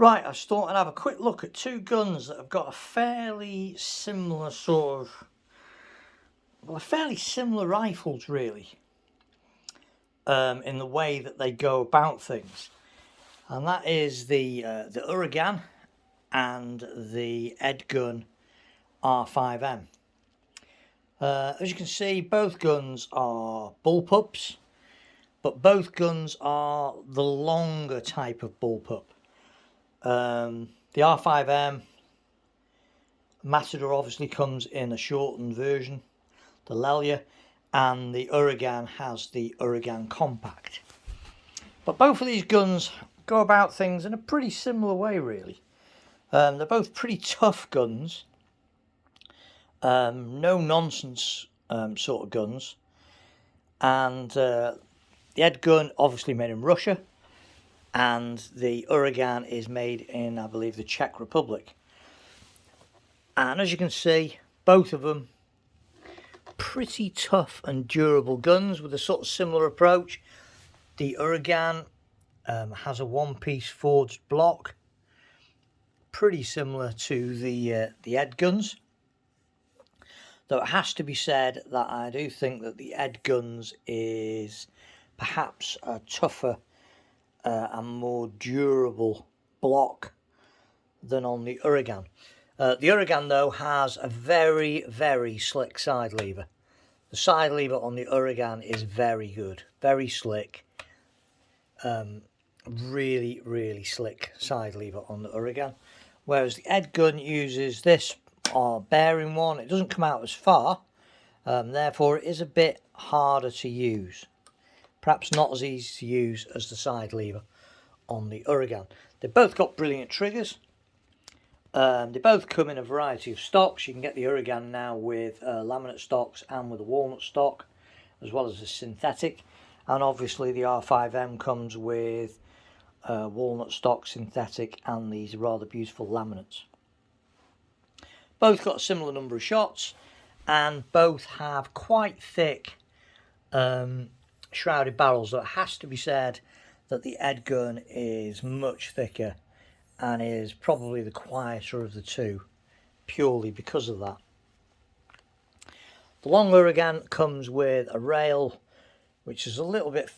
Right, I just thought I'd have a quick look at two guns that have got a fairly similar sort of, well, fairly similar rifles really, in the way that they go about things, and that is the Uragan and the Edgun R5M. As you can see, both guns are bullpups, but both guns are the longer type of bullpup. The R5M Matador obviously comes in a shortened version, the Lelia, and the Uragan has the Uragan Compact. But both of these guns go about things in a pretty similar way, really. They're both pretty tough guns, no nonsense sort of guns, and the Edgun obviously made in Russia, and the Uragan is made in, I believe, the Czech Republic. And as you can see, both of them pretty tough and durable guns with a sort of similar approach. The Uragan has a one-piece forged block, pretty similar to the Edguns. Though it has to be said that I do think that the Edguns is perhaps a tougher and more durable block than on the Uragan. The Uragan though has a very, very slick side lever. The side lever on the Uragan is very good, very slick. Really, really slick side lever on the Uragan. Whereas the Edgun uses this bearing one. It doesn't come out as far, therefore it is a bit harder to use. Perhaps not as easy to use as the side lever on the Uragan. They've both got brilliant triggers. They both come in a variety of stocks. You can get the Uragan now with laminate stocks and with a walnut stock, as well as a synthetic. And obviously the R5M comes with walnut stock, synthetic, and these rather beautiful laminates. Both got a similar number of shots, and both have quite thick shrouded barrels. So it has to be said that the Edgun is much thicker and is probably the quieter of the two, purely because of that. The long Uragan comes with a rail which is a little bit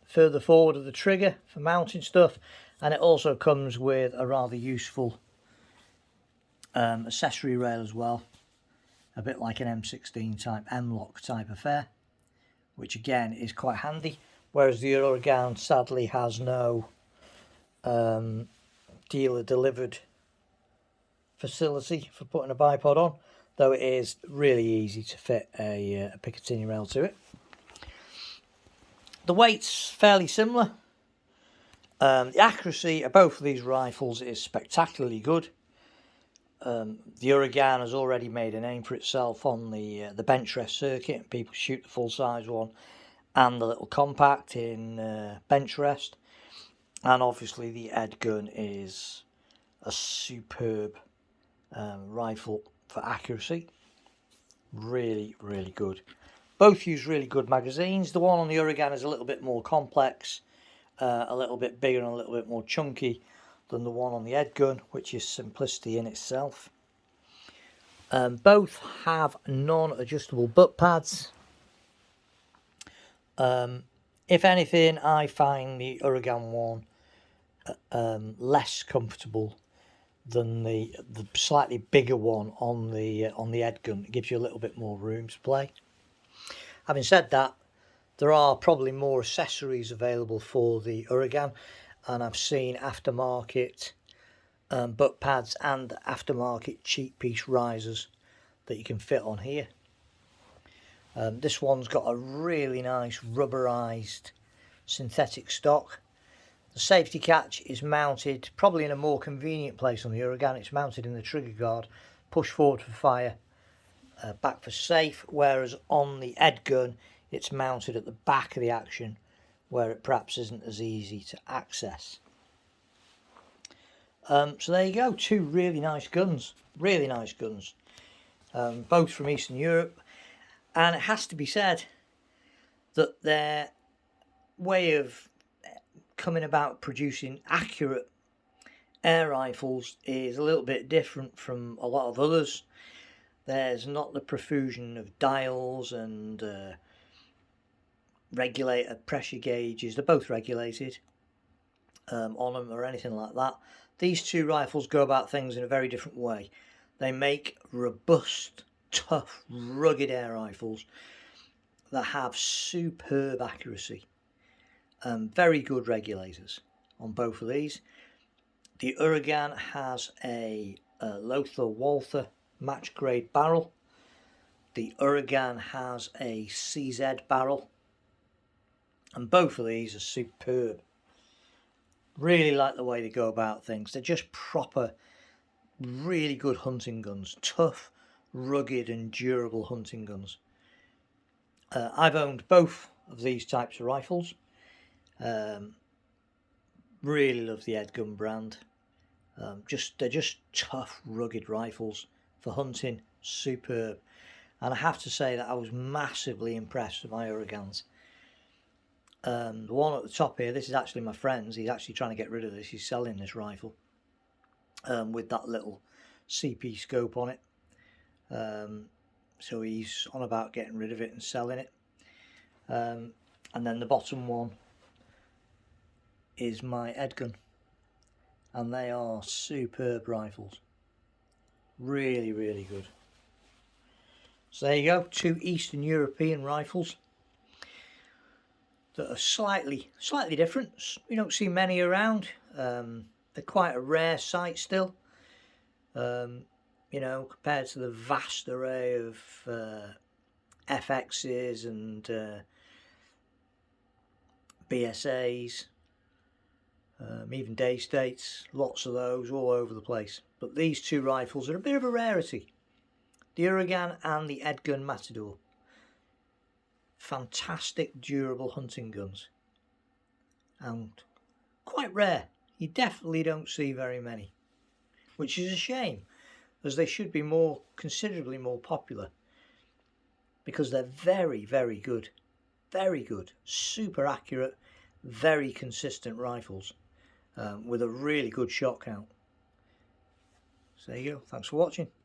further forward of the trigger for mounting stuff, and it also comes with a rather useful accessory rail as well, a bit like an M16 type, M-lock type affair, which again is quite handy, whereas the Uragan sadly has no dealer delivered facility for putting a bipod on, though it is really easy to fit a Picatinny rail to it. The weight's fairly similar. The accuracy of both of these rifles is spectacularly good. The Uragan has already made a name for itself on the bench rest circuit, and people shoot the full size one and the little compact in bench rest. And obviously the Edgun is a superb rifle for accuracy. Really, really good. Both use really good magazines. The one on the Uragan is a little bit more complex, a little bit bigger and a little bit more chunky than the one on the Edgun, which is simplicity in itself. Both have non-adjustable butt pads. If anything, I find the Uragan one less comfortable than the slightly bigger one on the Edgun. It gives you a little bit more room to play. Having said that, there are probably more accessories available for the Uragan, and I've seen aftermarket butt pads and aftermarket cheap piece risers that you can fit on here. This one's got a really nice rubberized synthetic stock. The safety catch is mounted probably in a more convenient place on the Uragan. It's mounted in the trigger guard, push forward for fire, back for safe, whereas on the Edgun it's mounted at the back of the action where it perhaps isn't as easy to access. So there you go, two really nice guns, both from Eastern Europe, and it has to be said that their way of coming about producing accurate air rifles is a little bit different from a lot of others. There's not the profusion of dials and regulator pressure gauges. They're both regulated on them or anything like that. These two rifles go about things in a very different way. They make robust, tough, rugged air rifles that have superb accuracy. Very good regulators on both of these. The Uragan has a Lothar Walther match grade barrel. The Uragan has a CZ barrel, and both of these are superb. Really like the way they go about things. They're just proper, really good hunting guns. Tough, rugged and durable hunting guns. I've owned both of these types of rifles. Really love the Edgun brand. They're just tough, rugged rifles for hunting. Superb. And I have to say that I was massively impressed with my Uragans. The one at the top here, this is actually my friend's. He's actually trying to get rid of this. He's selling this rifle with that little CP scope on it. So he's on about getting rid of it and selling it. And then the bottom one is my Edgun. And they are superb rifles. Really, really good. So there you go, two Eastern European rifles that are slightly different. We don't see many around. They're quite a rare sight still. You know, compared to the vast array of FXs and BSAs, even day states, lots of those all over the place. But these two rifles are a bit of a rarity. The Uragan and the Edgun Matador. Fantastic, durable hunting guns. And quite rare. You definitely don't see very many. Which is a shame, as they should be considerably more popular. Because they're very, very good. Very good. Super accurate, very consistent rifles. With a really good shot count. So there you go. Thanks for watching.